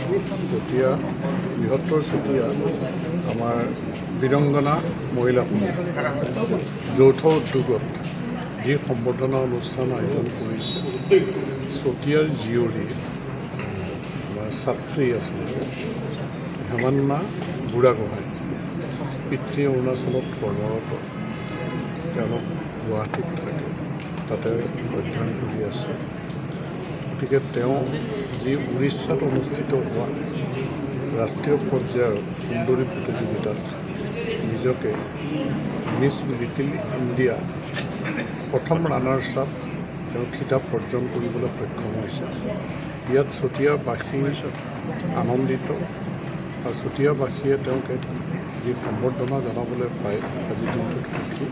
চতিয়া বৃহত্তৰ চতিয়া আমাৰ বীৰংগনা মহিলাসমূহ যৌথ উদ্যোগত যি সম্বৰ্ধনা অনুষ্ঠান আয়োজন কৰিছে চতিয়াৰ জীয়ৰী আমাৰ ছাত্ৰী আচলতে হেমান্না বুঢ়াগোহাঁই পিতৃ অৰুণাচলত কৰ্মৰত তেওঁলোক গুৱাহাটীত থাকে তাতে অধ্যয়ন কৰি আছে গতিকে তেওঁ যি উৰিষ্যাত অনুষ্ঠিত হোৱা ৰাষ্ট্ৰীয় পৰ্যায়ৰ সুন্দৰী প্ৰতিযোগিতাত নিজকে মিছ লিটিল ইণ্ডিয়া প্ৰথম ৰানাৰ্ছ আপ তেওঁ খিতাপ অৰ্জন কৰিবলৈ সক্ষম হৈছে ইয়াত চতিয়াবাসী আনন্দিত আৰু চতিয়াবাসীয়ে তেওঁক যি সম্বৰ্ধনা জনাবলৈ পায় আজি দিনটোত সুখী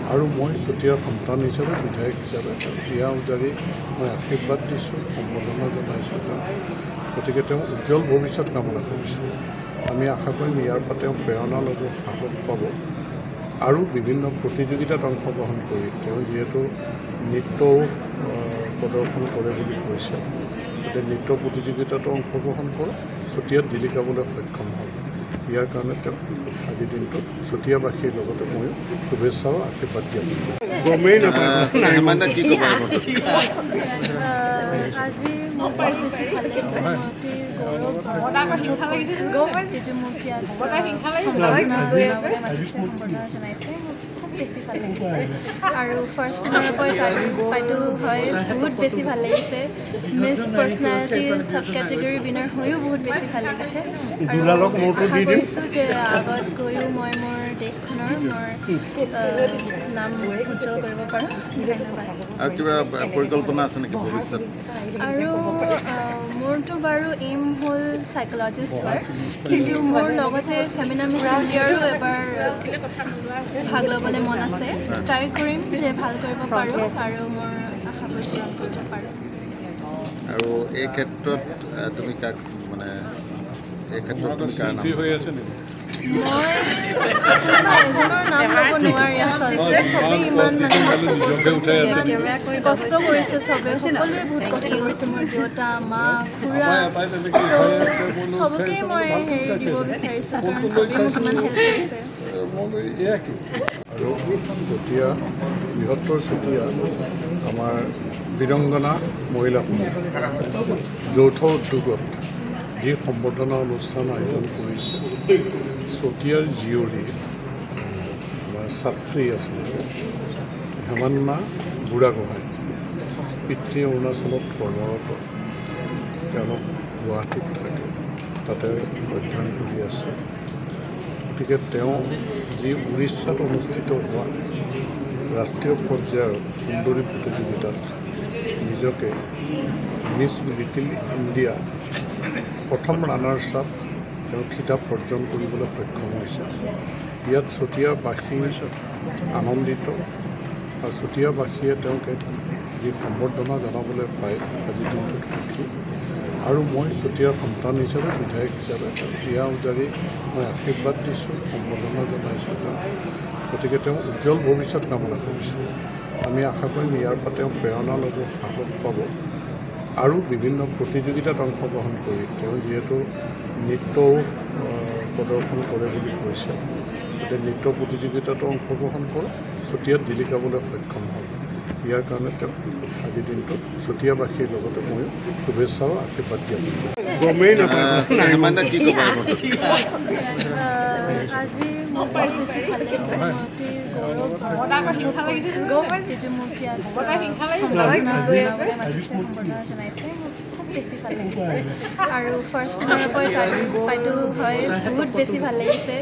আৰু মই চতিয়াৰ সন্তান হিচাপে বিধায়ক হিচাপে ইয়াৰ উজাৰি মই আশীৰ্বাদ দিছোঁ সম্বৰ্ধনা জনাইছোঁ গতিকে তেওঁ উজ্জ্বল ভৱিষ্যত কামনা কৰিছোঁ আমি আশা কৰিম ইয়াৰ পৰা তেওঁ প্ৰেৰণা ল'ব সাহস পাব আৰু বিভিন্ন প্ৰতিযোগিতাত অংশগ্ৰহণ কৰি তেওঁ যিহেতু নৃত্যও প্ৰদৰ্শন কৰে বুলি কৈছে গতিকে নৃত্য প্ৰতিযোগিতাতো অংশগ্ৰহণ কৰে চতিয়াত জিলিকাবলৈ সক্ষম হ'ল ইয়াৰ কাৰণে তেওঁ আজিৰ দিনটোত চতিয়াবাসীৰ লগতে ময়ো শুভেচ্ছা আৰু আশীৰ্বাদ জ্ঞাপন গমেই নাপায় আজি মোৰ বেছি ভাল লাগিছে জনাইছে খুব বেছি ভাল লাগিছে আৰু ফাৰ্ষ্ট দিনৰ পৰা পাইটো হয় বহুত বেছি ভাল লাগিছে মিছ পাৰ্চনেলিটি চাব কেটেগৰী উইনাৰ হৈও বহুত বেছি ভাল লাগিছে আৰু আশা কৰিছোঁ যে আগত গৈও মই মোৰ দেশখনৰ মোৰ নাম উজ্জ্বল কৰিব পাৰোঁ ধন্যবাদ আৰু কিবা পৰিকল্পনা আছে নেকি ভৱিষ্যত আৰু মোৰতো বাৰু এইম হ'ল চাইকলজিষ্ট হোৱাৰ কিন্তু মোৰ লগতে ফেমিনা মিছ ইণ্ডিয়াৰো এবাৰ ভাগ ল'বলৈ মন আছে ট্ৰাই কৰিম যে ভাল কৰিব পাৰোঁ আৰু মোৰ আশাবোৰ পূৰণ কৰিব পাৰোঁ আৰু এই ক্ষেত্ৰত তুমি কাক মানে এই ক্ষেত্ৰত তুমি কাৰ নাম হৈ আছে নেকি মই এজনৰ নাম ল'ব নোৱাৰি আচলতে চবেই ইমান মানে কষ্ট কৰিছে চবে সকলোৱে বহুত কষ্ট কৰিছে মোৰ দেউতা মা খুৰা চবকে মই হেৰি দিব বিচাৰিছোঁ কাৰণ চবেই মোক ইমান হেল্প কৰিছে আৰু চতিয়া বৃহত্তৰ চতিয়া আমাৰ বীৰংগনা মহিলাসমূহ যৌথ উদ্যোগত যি সম্বৰ্ধনা অনুষ্ঠান আয়োজন কৰিছে চতিয়াৰ জীয়ৰী আমাৰ ছাত্ৰী আচলতে হেমান্না বুঢ়াগোহাঁই পিতৃ অৰুণাচলত কৰ্মৰত তেওঁলোক গুৱাহাটীত থাকে তাতে অধ্যয়ন কৰি আছে গতিকে তেওঁ যি উৰিষ্যাত অনুষ্ঠিত হোৱা ৰাষ্ট্ৰীয় পৰ্যায়ৰ সুন্দৰী প্ৰতিযোগিতাত নিজকে মিছ লিটিল ইণ্ডিয়া প্ৰথম ৰানাৰ্ছ আপ তেওঁ খিতাপ অৰ্জন কৰিবলৈ সক্ষম হৈছে ইয়াত চতিয়াবাসী আনন্দিত আৰু চতিয়াবাসীয়ে তেওঁক যি সম্বৰ্ধনা জনাবলৈ পায় আজি দিনটোত সুখী আৰু মই চতিয়াৰ সন্তান হিচাপে বিধায়ক হিচাপে ইয়াৰ উজাৰি মই আশীৰ্বাদ দিছোঁ সম্বৰ্ধনা জনাইছোঁ গতিকে তেওঁ উজ্জ্বল ভৱিষ্যত কামনা কৰিছোঁ আমি আশা কৰিম ইয়াৰ পৰা তেওঁ প্ৰেৰণা ল'ব সাহস পাব আৰু বিভিন্ন প্ৰতিযোগিতাত অংশগ্ৰহণ কৰি তেওঁ যিহেতু নৃত্যও প্ৰদৰ্শন কৰে বুলি কৈছে গতিকে নৃত্য প্ৰতিযোগিতাতো অংশগ্ৰহণ কৰে চতিয়াত জিলিকাবলৈ সক্ষম হ'ল ইয়াৰ কাৰণে তেওঁ আজিৰ দিনটোত চতিয়াবাসীৰ লগতে ময়ো শুভেচ্ছা আৰু আশীৰ্বাদ জ্ঞাপন গমেই নাপায় কি ক'বা আজি মোৰ বেছি ভাল লাগিছে যিটো মোক ইয়াত সম্বৰ্ধনা জনাইছে খুব বেছি ভাল লাগিছে আৰু ফাৰ্ষ্ট দিনৰ পৰা পাইটো হয় বহুত বেছি ভাল লাগিছে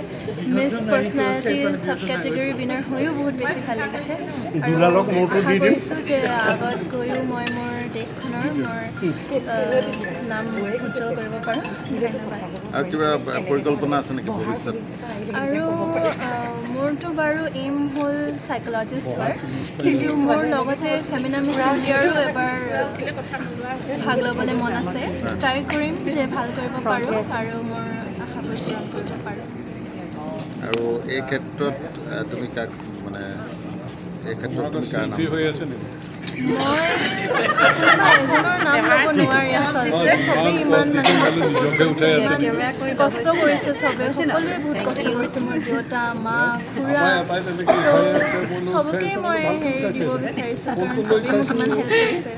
মিছ পাৰ্চনেলিটি চাব কেটেগৰী উইনাৰ হৈও বহুত বেছি ভাল লাগিছে আৰু আশা কৰিছোঁ যে আগত গৈও মই মোৰ দেশখনৰ মোৰ নাম উজ্জ্বল কৰিব পাৰোঁ ধন্যবাদ আৰু কিবা পৰিকল্পনা আছে নেকি ভৱিষ্যত আৰু মোৰতো বাৰু এইম হ'ল চাইকলজিষ্ট হোৱাৰ কিন্তু মোৰ লগতে ফেমিনা মিছ ইণ্ডিয়াৰো এবাৰ ভাগ ল'বলৈ মন আছে ট্ৰাই কৰিম যে ভাল কৰিব পাৰোঁ আৰু মোৰ আশাবোৰ পূৰণ কৰিব পাৰোঁ আৰু এই ক্ষেত্ৰত তুমি কাক মানে এই ক্ষেত্ৰত তুমি কাৰ নাম হৈ আছে নেকি মই এজনৰ নাম ল'ব নোৱাৰি আচলতে চবেই ইমান মানে কষ্ট কৰিছে চবে সকলোৱে বহুত কষ্ট কৰিছে মোৰ দেউতা মা খুৰা চবকে মই হেৰি দিব বিচাৰিছোঁ কাৰণ চবেই মোক ইমান হেল্প কৰিছে